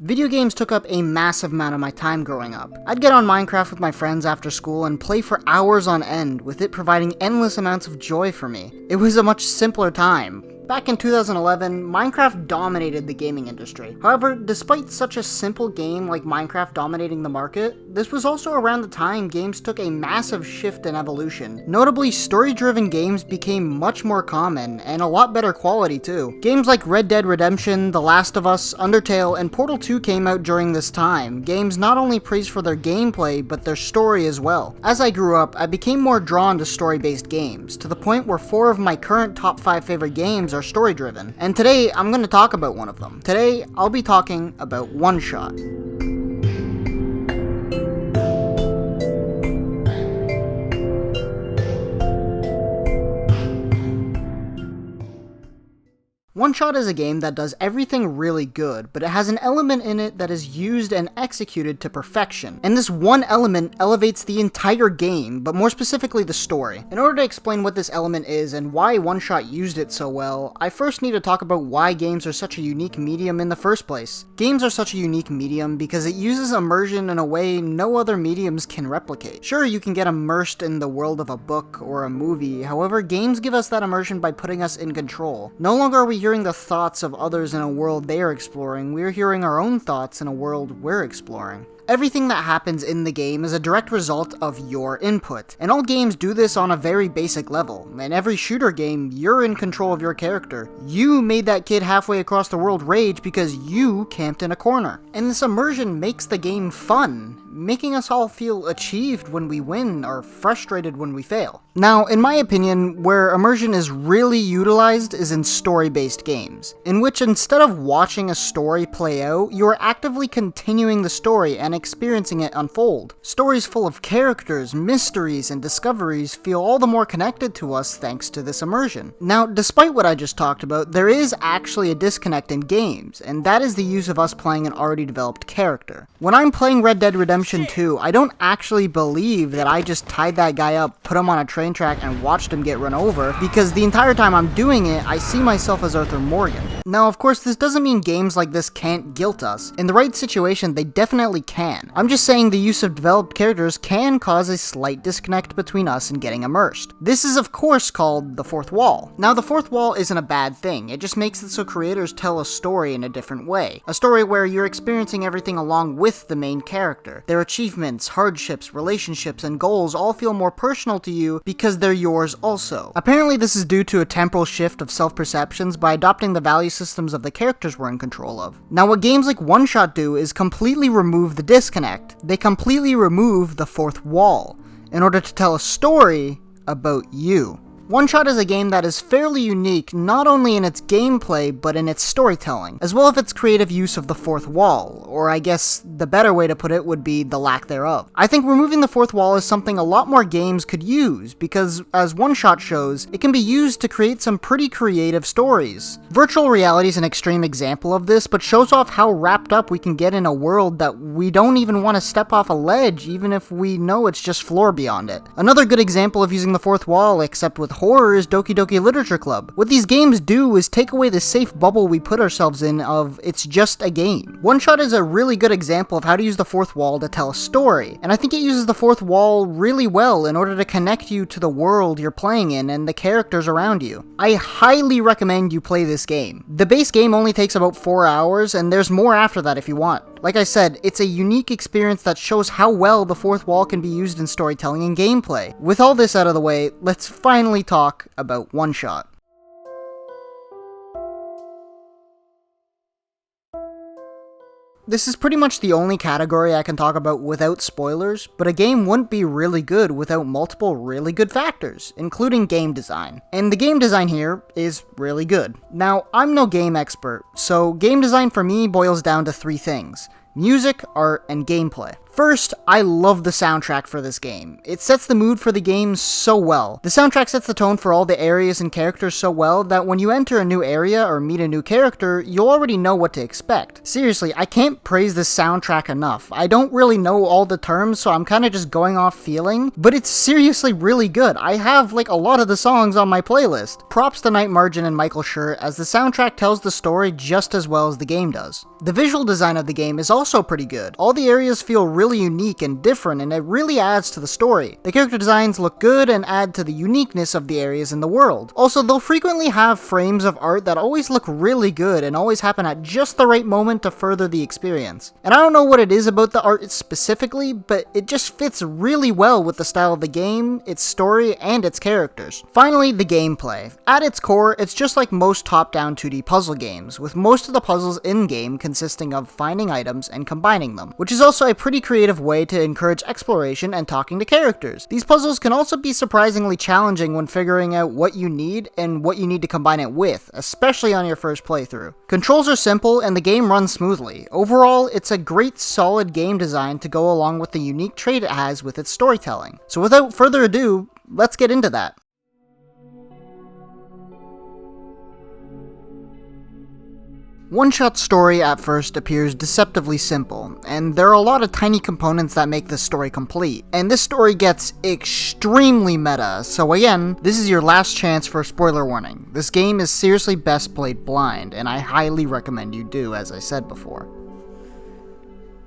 Video games took up a massive amount of my time growing up. I'd get on Minecraft with my friends after school and play for hours on end, with it providing endless amounts of joy for me. It was a much simpler time. Back in 2011, Minecraft dominated the gaming industry. However, despite such a simple game like Minecraft dominating the market, this was also around the time games took a massive shift in evolution. Notably, story-driven games became much more common, and a lot better quality too. Games like Red Dead Redemption, The Last of Us, Undertale, and Portal 2 came out during this time. Games not only praised for their gameplay, but their story as well. As I grew up, I became more drawn to story-based games, to the point where 4 of my current top 5 favorite games are story-driven, and today I'm going to talk about one of them. Today, I'll be talking about One Shot. One Shot is a game that does everything really good, but it has an element in it that is used and executed to perfection. And this one element elevates the entire game, but more specifically the story. In order to explain what this element is and why One Shot used it so well, I first need to talk about why games are such a unique medium in the first place. Games are such a unique medium because it uses immersion in a way no other mediums can replicate. Sure, you can get immersed in the world of a book or a movie, however, games give us that immersion by putting us in control. No longer are we hearing the thoughts of others in a world they are exploring, we're hearing our own thoughts in a world we're exploring. Everything that happens in the game is a direct result of your input, and all games do this on a very basic level. In every shooter game, you're in control of your character. You made that kid halfway across the world rage because you camped in a corner. And this immersion makes the game fun, making us all feel achieved when we win or frustrated when we fail. Now, in my opinion, where immersion is really utilized is in story-based games, in which instead of watching a story play out, you are actively continuing the story and experiencing it unfold. Stories full of characters, mysteries, and discoveries feel all the more connected to us thanks to this immersion. Now, despite what I just talked about, there is actually a disconnect in games, and that is the use of us playing an already developed character. When I'm playing Red Dead Redemption 2, I don't actually believe that I just tied that guy up, put him on a train track, and watched him get run over, because the entire time I'm doing it, I see myself as Arthur Morgan. Now, of course, this doesn't mean games like this can't guilt us. In the right situation, they definitely can. I'm just saying the use of developed characters can cause a slight disconnect between us and getting immersed. This is of course called the fourth wall. Now, the fourth wall isn't a bad thing, it just makes it so creators tell a story in a different way. A story where you're experiencing everything along with the main character. Their achievements, hardships, relationships, and goals all feel more personal to you because they're yours also. Apparently this is due to a temporal shift of self-perceptions by adopting the value systems of the characters we're in control of. Now, what games like One Shot do is completely remove the disconnect. They completely remove the fourth wall in order to tell a story about you. One Shot is a game that is fairly unique not only in its gameplay but in its storytelling, as well as its creative use of the fourth wall, or I guess the better way to put it would be the lack thereof. I think removing the fourth wall is something a lot more games could use, because as One Shot shows, it can be used to create some pretty creative stories. Virtual reality is an extreme example of this, but shows off how wrapped up we can get in a world that we don't even want to step off a ledge even if we know it's just floor beyond it. Another good example of using the fourth wall, except with horror, is Doki Doki Literature Club. What these games do is take away the safe bubble we put ourselves in of it's just a game. One Shot is a really good example of how to use the fourth wall to tell a story, and I think it uses the fourth wall really well in order to connect you to the world you're playing in and the characters around you. I highly recommend you play this game. The base game only takes about 4 hours, and there's more after that if you want. Like I said, it's a unique experience that shows how well the fourth wall can be used in storytelling and gameplay. With all this out of the way, let's finally talk about One Shot. This is pretty much the only category I can talk about without spoilers, but a game wouldn't be really good without multiple really good factors, including game design. And the game design here is really good. Now, I'm no game expert, so game design for me boils down to 3 things: music, art, and gameplay. First, I love the soundtrack for this game. It sets the mood for the game so well. The soundtrack sets the tone for all the areas and characters so well that when you enter a new area or meet a new character, you'll already know what to expect. Seriously, I can't praise this soundtrack enough. I don't really know all the terms, so I'm kinda just going off feeling, but it's seriously really good. I have like a lot of the songs on my playlist. Props to Night Margin and Michael Schur, as the soundtrack tells the story just as well as the game does. The visual design of the game is also pretty good. All the areas feel really unique and different, and it really adds to the story. The character designs look good and add to the uniqueness of the areas in the world. Also, they'll frequently have frames of art that always look really good and always happen at just the right moment to further the experience. And I don't know what it is about the art specifically, but it just fits really well with the style of the game, its story, and its characters. Finally, the gameplay. At its core, it's just like most top-down 2D puzzle games, with most of the puzzles in-game consisting of finding items and combining them, which is also a pretty creative way to encourage exploration and talking to characters. These puzzles can also be surprisingly challenging when figuring out what you need and what you need to combine it with, especially on your first playthrough. Controls are simple and the game runs smoothly. Overall, it's a great solid game design to go along with the unique trait it has with its storytelling. So without further ado, let's get into that. One-Shot's story at first appears deceptively simple, and there are a lot of tiny components that make this story complete. And this story gets extremely meta, so again, this is your last chance for a spoiler warning. This game is seriously best played blind, and I highly recommend you do, as I said before.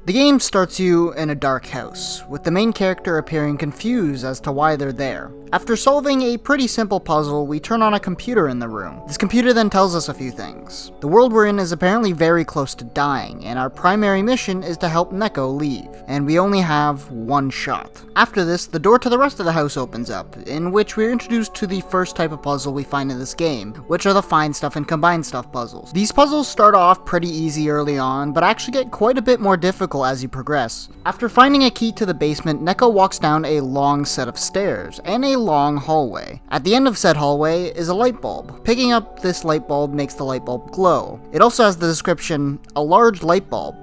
The game starts you in a dark house, with the main character appearing confused as to why they're there. After solving a pretty simple puzzle, we turn on a computer in the room. This computer then tells us a few things. The world we're in is apparently very close to dying, and our primary mission is to help Neko leave, and we only have one shot. After this, the door to the rest of the house opens up, in which we're introduced to the first type of puzzle we find in this game, which are the find stuff and combine stuff puzzles. These puzzles start off pretty easy early on, but actually get quite a bit more difficult as you progress. After finding a key to the basement, Neko walks down a long set of stairs, and a long hallway. At the end of said hallway is a light bulb. Picking up this light bulb makes the light bulb glow. It also has the description, a large light bulb.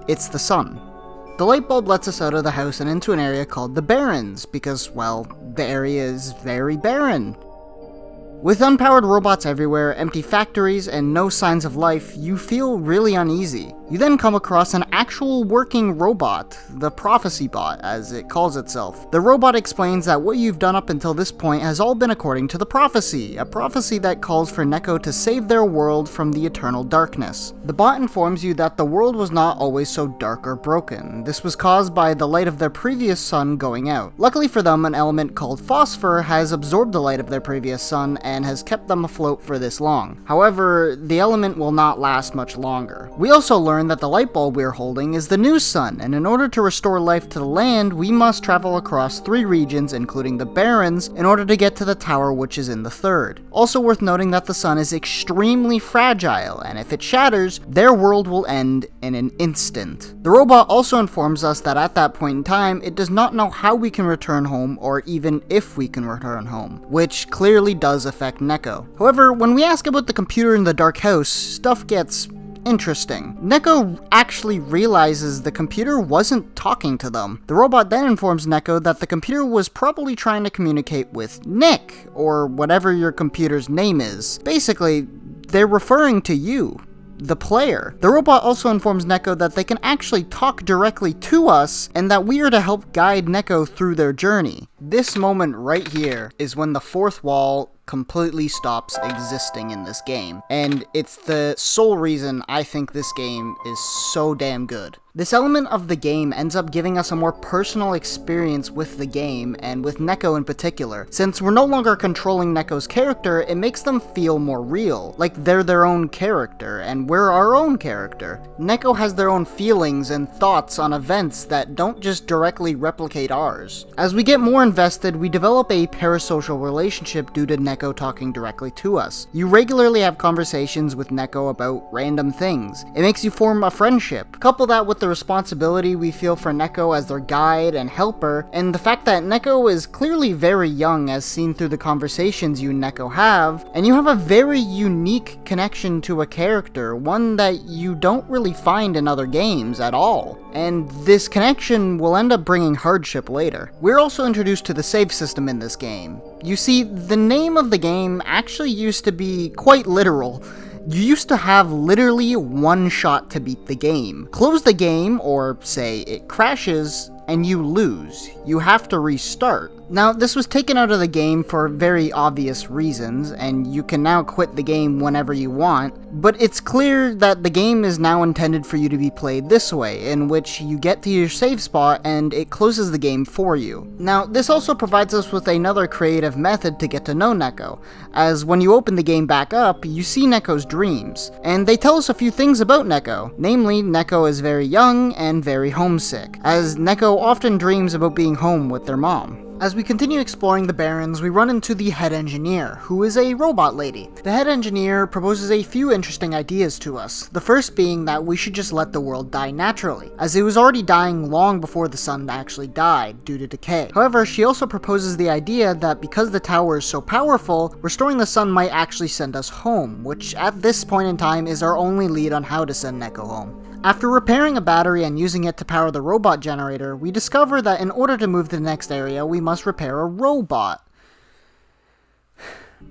It's the sun. The light bulb lets us out of the house and into an area called the Barrens, because, well, the area is very barren. With unpowered robots everywhere, empty factories, and no signs of life, you feel really uneasy. You then come across an actual working robot, the Prophecy Bot, as it calls itself. The robot explains that what you've done up until this point has all been according to the prophecy, a prophecy that calls for Neko to save their world from the eternal darkness. The bot informs you that the world was not always so dark or broken. This was caused by the light of their previous sun going out. Luckily for them, an element called phosphor has absorbed the light of their previous sun and has kept them afloat for this long. However, the element will not last much longer. We also learn that the light bulb we're holding is the new sun, and in order to restore life to the land, we must travel across 3 regions, including the Barrens, in order to get to the tower which is in the 3rd. Also worth noting that the sun is extremely fragile, and if it shatters, their world will end in an instant. The robot also informs us that at that point in time, it does not know how we can return home, or even if we can return home, which clearly does affect Neko. However, when we ask about the computer in the dark house, stuff gets interesting. Neko actually realizes the computer wasn't talking to them. The robot then informs Neko that the computer was probably trying to communicate with Nick, or whatever your computer's name is. Basically, they're referring to you, the player. The robot also informs Neko that they can actually talk directly to us, and that we are to help guide Neko through their journey. This moment right here is when the 4th wall completely stops existing in this game, and it's the sole reason I think this game is so damn good. This element of the game ends up giving us a more personal experience with the game, and with Neko in particular. Since we're no longer controlling Neko's character, it makes them feel more real, like they're their own character, and we're our own character. Neko has their own feelings and thoughts on events that don't just directly replicate ours. As we get more invested, we develop a parasocial relationship due to Neko talking directly to us. You regularly have conversations with Neko about random things. It makes you form a friendship. Couple that with the responsibility we feel for Neko as their guide and helper, and the fact that Neko is clearly very young as seen through the conversations you and Neko have, and you have a very unique connection to a character, one that you don't really find in other games at all. And this connection will end up bringing hardship later. We're also introduced to the save system in this game. You see, the name of the game actually used to be quite literal. You used to have literally one shot to beat the game. Close the game, or say it crashes, and you lose. You have to restart. Now, this was taken out of the game for very obvious reasons, and you can now quit the game whenever you want, but it's clear that the game is now intended for you to be played this way, in which you get to your save spot and it closes the game for you. Now, this also provides us with another creative method to get to know Neko, as when you open the game back up, you see Neko's dreams, and they tell us a few things about Neko. Namely, Neko is very young and very homesick, as Neko often dreams about being home with their mom. As we continue exploring the Barrens, we run into the head engineer, who is a robot lady. The head engineer proposes a few interesting ideas to us, the first being that we should just let the world die naturally, as it was already dying long before the sun actually died due to decay. However, she also proposes the idea that because the tower is so powerful, restoring the sun might actually send us home, which at this point in time is our only lead on how to send Neko home. After repairing a battery and using it to power the robot generator, we discover that in order to move to the next area, we must repair a robot.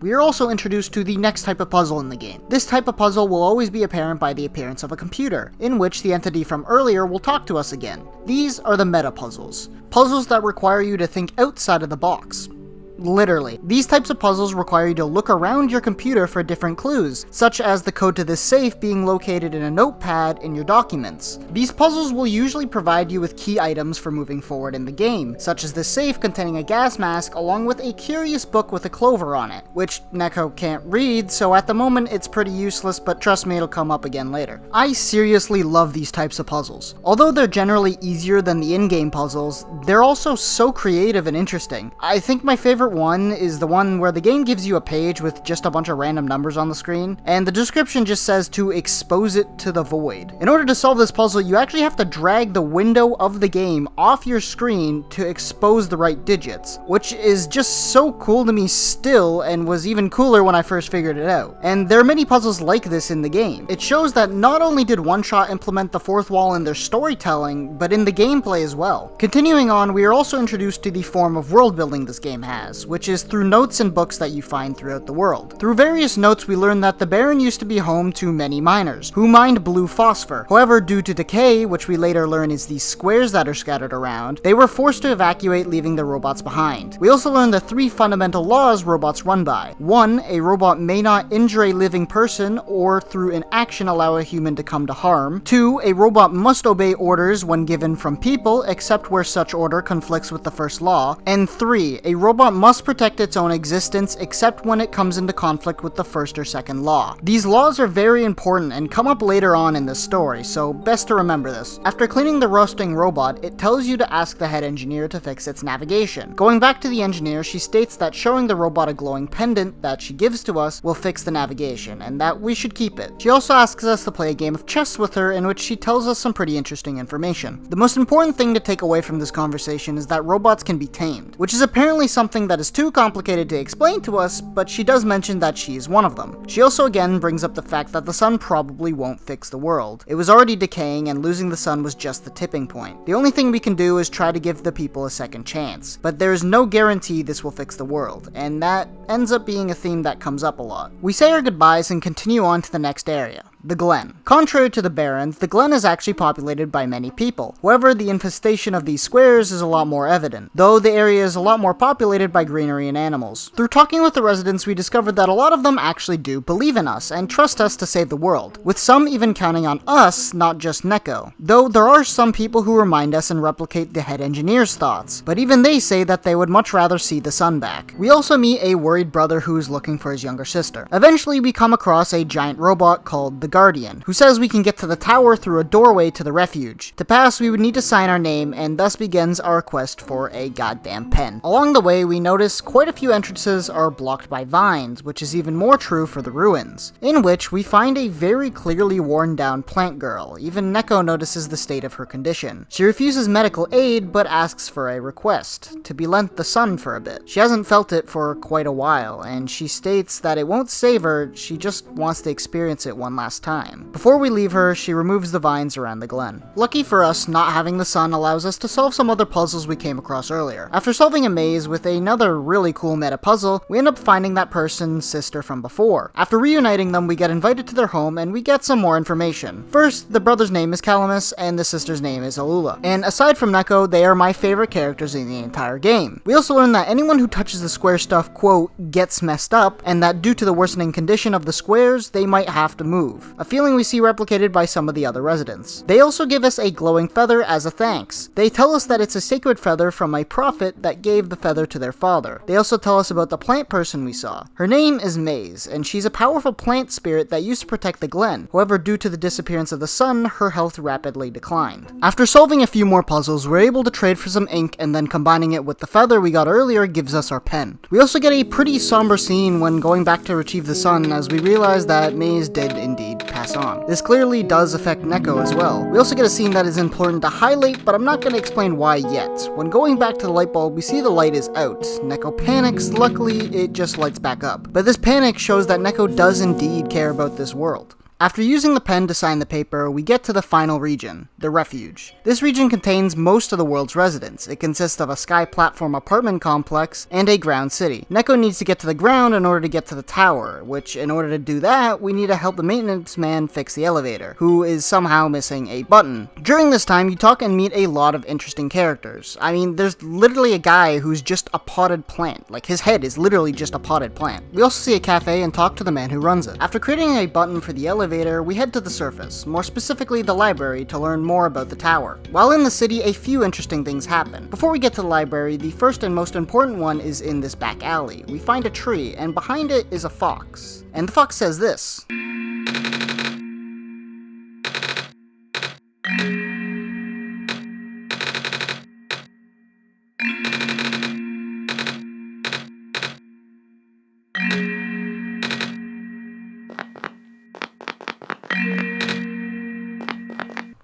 We are also introduced to the next type of puzzle in the game. This type of puzzle will always be apparent by the appearance of a computer, in which the entity from earlier will talk to us again. These are the meta puzzles. Puzzles that require you to think outside of the box. Literally. These types of puzzles require you to look around your computer for different clues, such as the code to this safe being located in a notepad in your documents. These puzzles will usually provide you with key items for moving forward in the game, such as the safe containing a gas mask along with a curious book with a clover on it, which Neko can't read, so at the moment it's pretty useless, but trust me, it'll come up again later. I seriously love these types of puzzles. Although they're generally easier than the in-game puzzles, they're also so creative and interesting. I think my favorite one is the one where the game gives you a page with just a bunch of random numbers on the screen, and the description just says to expose it to the void. In order to solve this puzzle, you actually have to drag the window of the game off your screen to expose the right digits, which is just so cool to me still, and was even cooler when I first figured it out. And there are many puzzles like this in the game. It shows that not only did One Shot implement the fourth wall in their storytelling, but in the gameplay as well. Continuing on, we are also introduced to the form of world building this game has, which is through notes and books that you find throughout the world. Through various notes, we learn that the Baron used to be home to many miners, who mined blue phosphor. However, due to decay, which we later learn is these squares that are scattered around, they were forced to evacuate, leaving the robots behind. We also learn the three fundamental laws robots run by. 1. A robot may not injure a living person, or through an action allow a human to come to harm. 2. A robot must obey orders when given from people, except where such order conflicts with the first law. And 3. A robot must protect its own existence except when it comes into conflict with the first or second law. These laws are very important and come up later on in the story, so best to remember this. After cleaning the rusting robot, it tells you to ask the head engineer to fix its navigation. Going back to the engineer, she states that showing the robot a glowing pendant that she gives to us will fix the navigation, and that we should keep it. She also asks us to play a game of chess with her, in which she tells us some pretty interesting information. The most important thing to take away from this conversation is that robots can be tamed, which is apparently something that is too complicated to explain to us, but she does mention that she is one of them. She also again brings up the fact that the sun probably won't fix the world. It was already decaying, and losing the sun was just the tipping point. The only thing we can do is try to give the people a second chance, but there is no guarantee this will fix the world, and that ends up being a theme that comes up a lot. We say our goodbyes and continue on to the next area. The Glen. Contrary to the Barrens, the Glen is actually populated by many people. However, the infestation of these squares is a lot more evident, though the area is a lot more populated by greenery and animals. Through talking with the residents, we discovered that a lot of them actually do believe in us and trust us to save the world, with some even counting on us, not just Neko. Though there are some people who remind us and replicate the head engineer's thoughts, but even they say that they would much rather see the sun back. We also meet a worried brother who is looking for his younger sister. Eventually, we come across a giant robot called the Guardian, who says we can get to the tower through a doorway to the Refuge. To pass, we would need to sign our name, and thus begins our quest for a goddamn pen. Along the way, we notice quite a few entrances are blocked by vines, which is even more true for the ruins, in which we find a very clearly worn down plant girl. Even Neko notices the state of her condition. She refuses medical aid, but asks for a request, to be lent the sun for a bit. She hasn't felt it for quite a while, and she states that it won't save her, she just wants to experience it one last time. Before we leave her, she removes the vines around the glen. Lucky for us, not having the sun allows us to solve some other puzzles we came across earlier. After solving a maze with another really cool meta puzzle, we end up finding that person's sister from before. After reuniting them, we get invited to their home and we get some more information. First, the brother's name is Calamus and the sister's name is Alula. And aside from Neko, they are my favorite characters in the entire game. We also learn that anyone who touches the square stuff, quote, gets messed up, and that due to the worsening condition of the squares, they might have to move. A feeling we see replicated by some of the other residents. They also give us a glowing feather as a thanks. They tell us that it's a sacred feather from a prophet that gave the feather to their father. They also tell us about the plant person we saw. Her name is Maze, and she's a powerful plant spirit that used to protect the glen. However, due to the disappearance of the sun, her health rapidly declined. After solving a few more puzzles, we're able to trade for some ink, and then combining it with the feather we got earlier gives us our pen. We also get a pretty somber scene when going back to retrieve the sun, as we realize that Maze did indeed pass on. This clearly does affect Neko as well. We also get a scene that is important to highlight, but I'm not going to explain why yet. When going back to the light bulb, we see the light is out. Neko panics, luckily it just lights back up. But this panic shows that Neko does indeed care about this world. After using the pen to sign the paper, we get to the final region, the Refuge. This region contains most of the world's residents. It consists of a sky platform apartment complex and a ground city. Neko needs to get to the ground in order to get to the tower, which in order to do that, we need to help the maintenance man fix the elevator, who is somehow missing a button. During this time, you talk and meet a lot of interesting characters. I mean, there's literally a guy who's just a potted plant. Like, his head is literally just a potted plant. We also see a cafe and talk to the man who runs it. After creating a button for the elevator, we head to the surface, more specifically the library, to learn more about the tower. While in the city, a few interesting things happen. Before we get to the library, the first and most important one is in this back alley. We find a tree, and behind it is a fox. And the fox says this.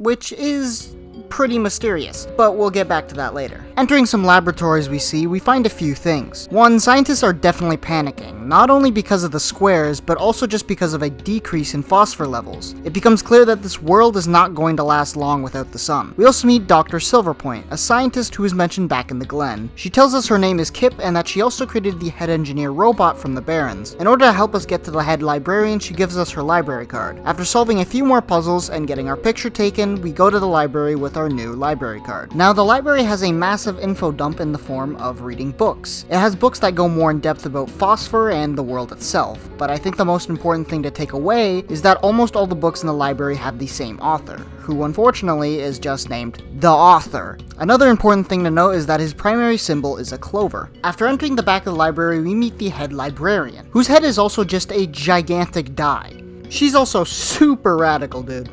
Which is pretty mysterious, but we'll get back to that later. Entering some laboratories we find a few things. One, scientists are definitely panicking, not only because of the squares, but also just because of a decrease in phosphor levels. It becomes clear that this world is not going to last long without the sun. We also meet Dr. Silverpoint, a scientist who is mentioned back in the Glen. She tells us her name is Kip and that she also created the head engineer robot from the Barrens. In order to help us get to the head librarian, she gives us her library card. After solving a few more puzzles and getting our picture taken, we go to the library with our new library card. Now, the library has a massive info dump in the form of reading books. It has books that go more in depth about phosphor and the world itself, but I think the most important thing to take away is that almost all the books in the library have the same author, who unfortunately is just named the author. Another important thing to note is that his primary symbol is a clover. After entering the back of the library, we meet the head librarian, whose head is also just a gigantic die. She's also super radical, dude.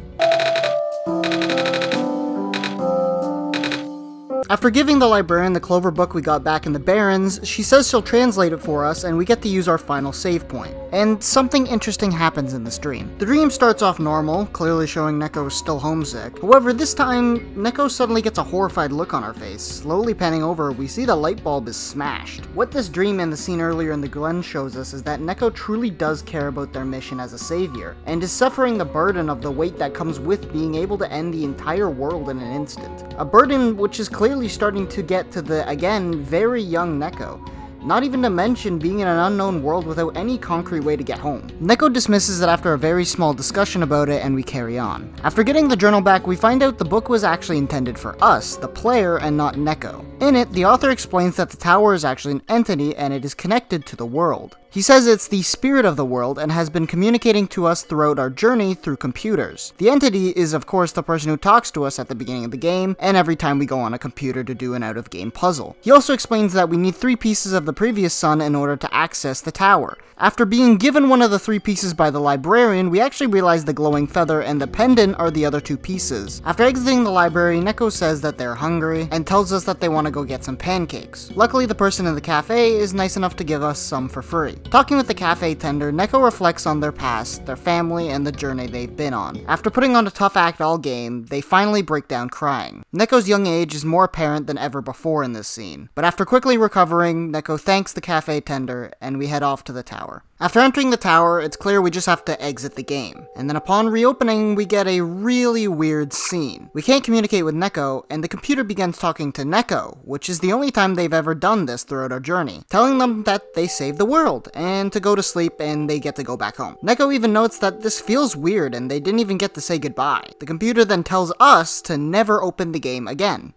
After giving the librarian the clover book we got back in the Barrens, she says she'll translate it for us and we get to use our final save point. And something interesting happens in this dream. The dream starts off normal, clearly showing Neko is still homesick. However, this time, Neko suddenly gets a horrified look on her face. Slowly panning over, we see the light bulb is smashed. What this dream and the scene earlier in the Glen shows us is that Neko truly does care about their mission as a savior, and is suffering the burden of the weight that comes with being able to end the entire world in an instant. A burden which is clearly starting to get to the, again, very young Neko. Not even to mention being in an unknown world without any concrete way to get home. Neko dismisses it after a very small discussion about it and we carry on. After getting the journal back, we find out the book was actually intended for us, the player, and not Neko. In it, the author explains that the tower is actually an entity and it is connected to the world. He says it's the spirit of the world and has been communicating to us throughout our journey through computers. The entity is of course the person who talks to us at the beginning of the game and every time we go on a computer to do an out-of-game puzzle. He also explains that we need 3 pieces of the previous sun in order to access the tower. After being given one of the 3 pieces by the librarian, we actually realize the glowing feather and the pendant are the other 2 pieces. After exiting the library, Neko says that they're hungry and tells us that they want to go get some pancakes. Luckily, the person in the cafe is nice enough to give us some for free. Talking with the cafe tender, Neko reflects on their past, their family, and the journey they've been on. After putting on a tough act all game, they finally break down crying. Neko's young age is more apparent than ever before in this scene, but after quickly recovering, Neko thanks the cafe tender, and we head off to the tower. After entering the tower, it's clear we just have to exit the game, and then upon reopening, we get a really weird scene. We can't communicate with Neko, and the computer begins talking to Neko, which is the only time they've ever done this throughout our journey, telling them that they saved the world, and to go to sleep, and they get to go back home. Neko even notes that this feels weird, and they didn't even get to say goodbye. The computer then tells us to never open the game again.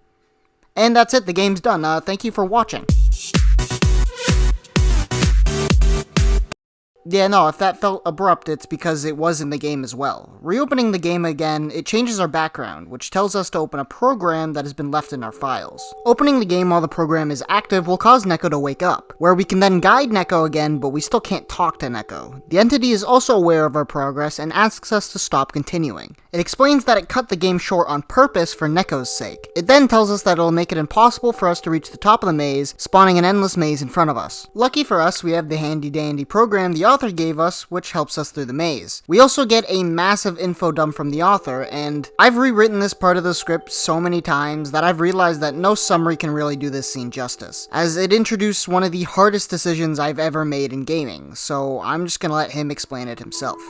And that's it, the game's done. Thank you for watching. Yeah, no, if that felt abrupt, it's because it was in the game as well. Reopening the game again, it changes our background, which tells us to open a program that has been left in our files. Opening the game while the program is active will cause Neko to wake up, where we can then guide Neko again, but we still can't talk to Neko. The entity is also aware of our progress and asks us to stop continuing. It explains that it cut the game short on purpose for Neko's sake. It then tells us that it'll make it impossible for us to reach the top of the maze, spawning an endless maze in front of us. Lucky for us, we have the handy dandy program the author gave us, which helps us through the maze. We also get a massive info dump from the author, and I've rewritten this part of the script so many times that I've realized that no summary can really do this scene justice, as it introduced one of the hardest decisions I've ever made in gaming, so I'm just gonna let him explain it himself.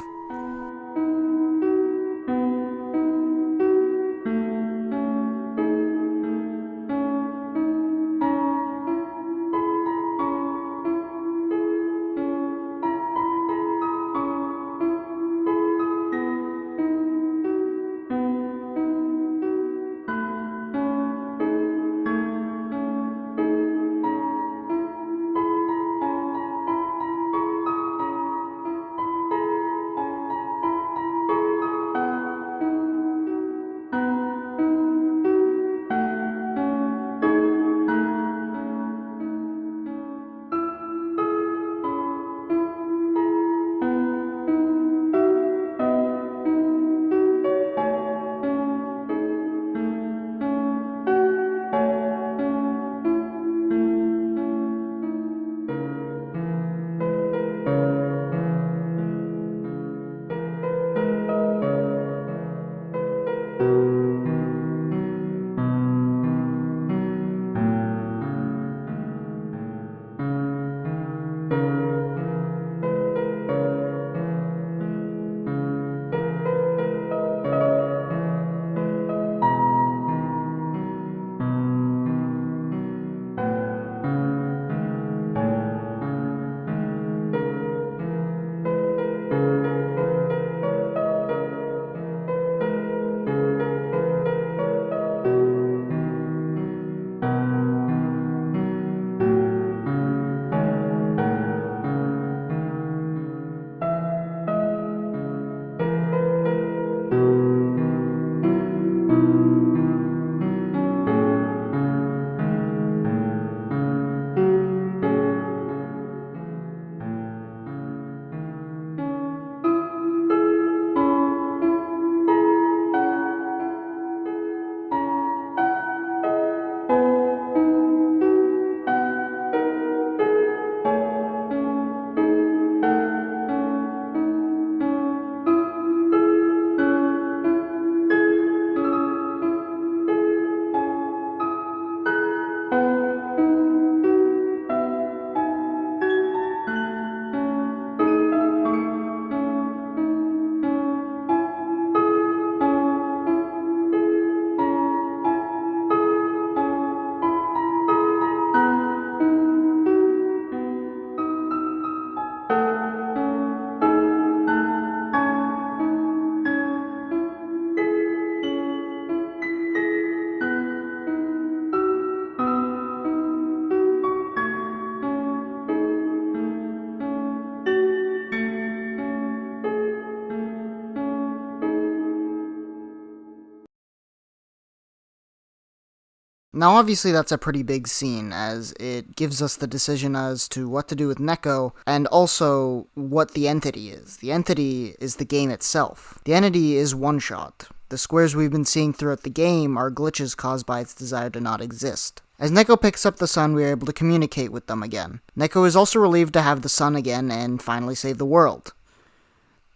Now obviously that's a pretty big scene, as it gives us the decision as to what to do with Neko, and also what the entity is. The entity is the game itself. The entity is one-shot. The squares we've been seeing throughout the game are glitches caused by its desire to not exist. As Neko picks up the sun, we are able to communicate with them again. Neko is also relieved to have the sun again and finally save the world.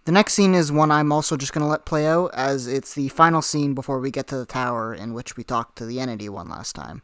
The next scene is one I'm also just going to let play out, as it's the final scene before we get to the tower in which we talk to the entity one last time.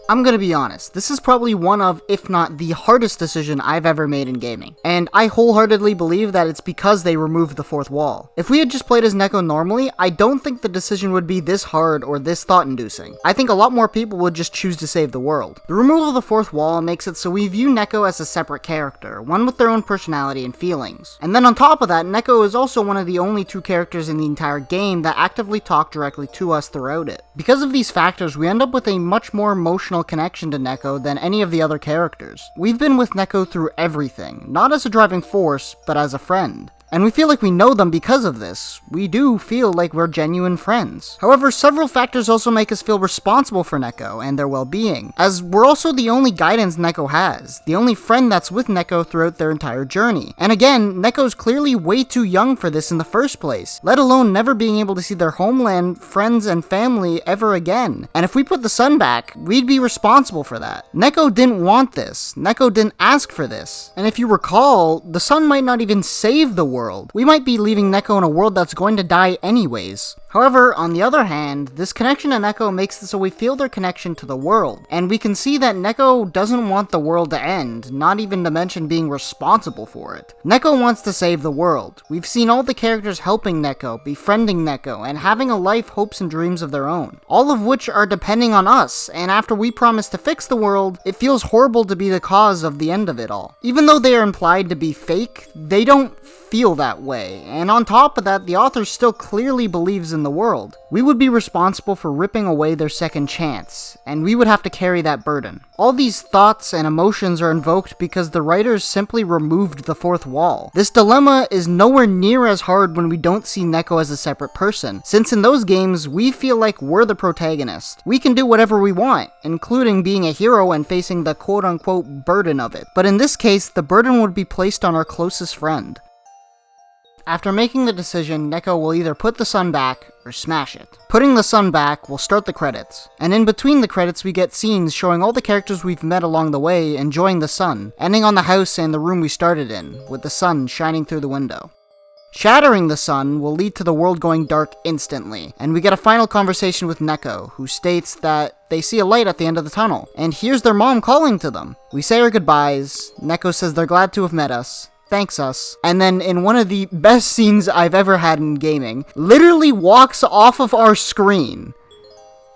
I'm gonna be honest, this is probably one of, if not the hardest decision I've ever made in gaming, and I wholeheartedly believe that it's because they removed the fourth wall. If we had just played as Neko normally, I don't think the decision would be this hard or this thought-inducing. I think a lot more people would just choose to save the world. The removal of the fourth wall makes it so we view Neko as a separate character, one with their own personality and feelings. And then on top of that, Neko is also one of the only two characters in the entire game that actively talk directly to us throughout it. Because of these factors, we end up with a much more emotional connection to Neko than any of the other characters. We've been with Neko through everything, not as a driving force, but as a friend. And we feel like we know them because of this. We do feel like we're genuine friends. However, several factors also make us feel responsible for Neko and their well-being, as we're also the only guidance Neko has, the only friend that's with Neko throughout their entire journey. And again, Neko's clearly way too young for this in the first place, let alone never being able to see their homeland, friends, and family ever again. And if we put the sun back, we'd be responsible for that. Neko didn't want this. Neko didn't ask for this. And if you recall, the sun might not even save the world. We might be leaving Neko in a world that's going to die anyways. However, on the other hand, this connection to Neko makes it so we feel their connection to the world, and we can see that Neko doesn't want the world to end, not even to mention being responsible for it. Neko wants to save the world. We've seen all the characters helping Neko, befriending Neko, and having a life, hopes, and dreams of their own, all of which are depending on us, and after we promise to fix the world, it feels horrible to be the cause of the end of it all. Even though they are implied to be fake, they don't feel that way, and on top of that, the author still clearly believes in in the world. We would be responsible for ripping away their second chance, and we would have to carry that burden. All these thoughts and emotions are invoked because the writers simply removed the fourth wall. This dilemma is nowhere near as hard when we don't see Neko as a separate person, since in those games, we feel like we're the protagonist. We can do whatever we want, including being a hero and facing the quote-unquote burden of it. But in this case, the burden would be placed on our closest friend. After making the decision, Neko will either put the sun back or smash it. Putting the sun back will start the credits, and in between the credits we get scenes showing all the characters we've met along the way enjoying the sun, ending on the house and the room we started in, with the sun shining through the window. Shattering the sun will lead to the world going dark instantly, and we get a final conversation with Neko, who states that they see a light at the end of the tunnel, and here's their mom calling to them. We say our goodbyes, Neko says they're glad to have met us, thanks us, and then in one of the best scenes I've ever had in gaming, literally walks off of our screen.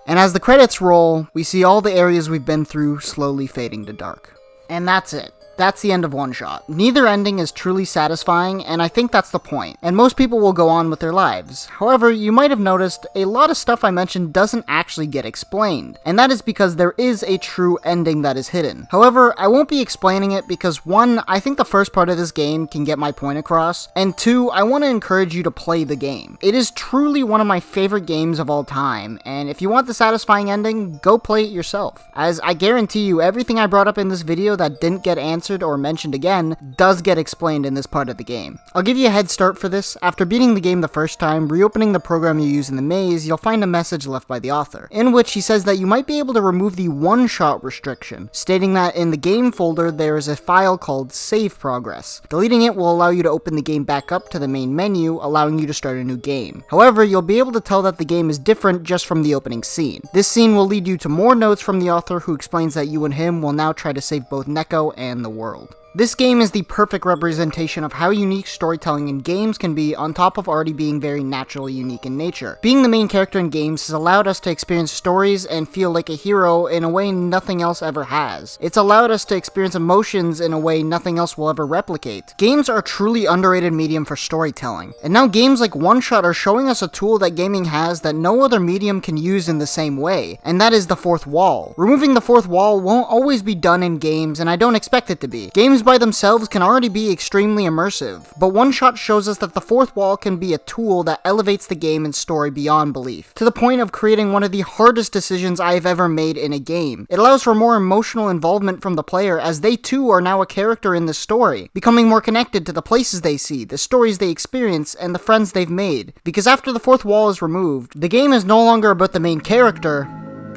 And as the credits roll, we see all the areas we've been through slowly fading to dark. And that's it. That's the end of One Shot. Neither ending is truly satisfying, and I think that's the point, and most people will go on with their lives. However, you might have noticed a lot of stuff I mentioned doesn't actually get explained, and that is because there is a true ending that is hidden. However, I won't be explaining it because 1, I think the first part of this game can get my point across, and 2, I want to encourage you to play the game. It is truly one of my favorite games of all time, and if you want the satisfying ending, go play it yourself. As I guarantee you, everything I brought up in this video that didn't get answered or mentioned again does get explained in this part of the game. I'll give you a head start for this. After beating the game the first time, reopening the program you use in the maze, you'll find a message left by the author, in which he says that you might be able to remove the one-shot restriction, stating that in the game folder there is a file called Save Progress. Deleting it will allow you to open the game back up to the main menu, allowing you to start a new game. However, you'll be able to tell that the game is different just from the opening scene. This scene will lead you to more notes from the author, who explains that you and him will now try to save both Neko and the world. This game is the perfect representation of how unique storytelling in games can be, on top of already being very naturally unique in nature. Being the main character in games has allowed us to experience stories and feel like a hero in a way nothing else ever has. It's allowed us to experience emotions in a way nothing else will ever replicate. Games are a truly underrated medium for storytelling, and now games like One Shot are showing us a tool that gaming has that no other medium can use in the same way, and that is the fourth wall. Removing the fourth wall won't always be done in games, and I don't expect it to be. Games by themselves can already be extremely immersive, but One Shot shows us that the fourth wall can be a tool that elevates the game and story beyond belief, to the point of creating one of the hardest decisions I have ever made in a game. It allows for more emotional involvement from the player, as they too are now a character in the story, becoming more connected to the places they see, the stories they experience, and the friends they've made. Because after the fourth wall is removed, the game is no longer about the main character,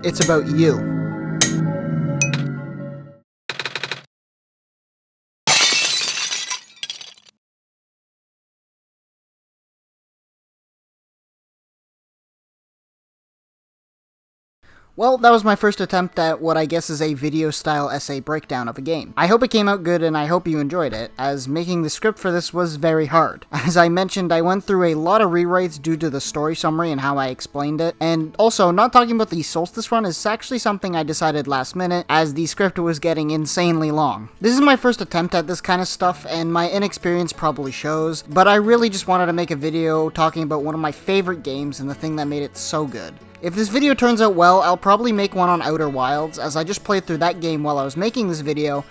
it's about you. Well, that was my first attempt at what I guess is a video-style essay breakdown of a game. I hope it came out good and I hope you enjoyed it, as making the script for this was very hard. As I mentioned, I went through a lot of rewrites due to the story summary and how I explained it, and also, not talking about the Solstice run is actually something I decided last minute, as the script was getting insanely long. This is my first attempt at this kind of stuff, and my inexperience probably shows, but I really just wanted to make a video talking about one of my favorite games and the thing that made it so good. If this video turns out well, I'll probably make one on Outer Wilds, as I just played through that game while I was making this video,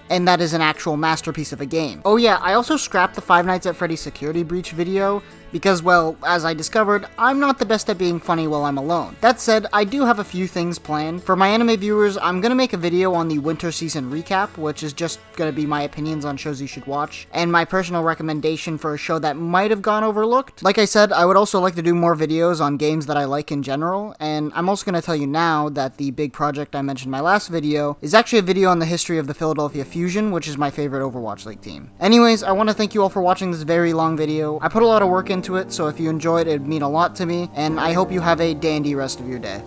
and that is an actual masterpiece of a game. Oh yeah, I also scrapped the Five Nights at Freddy's Security Breach video, because, well, as I discovered, I'm not the best at being funny while I'm alone. That said, I do have a few things planned. For my anime viewers, I'm gonna make a video on the winter season recap, which is just gonna be my opinions on shows you should watch, and my personal recommendation for a show that might have gone overlooked. Like I said, I would also like to do more videos on games that I like in general, and I'm also gonna tell you now that the big project I mentioned in my last video is actually a video on the history of the Philadelphia Fusion, which is my favorite Overwatch League team. Anyways, I want to thank you all for watching this very long video. I put a lot of work into it, so if you enjoyed, it would mean a lot to me, and I hope you have a dandy rest of your day.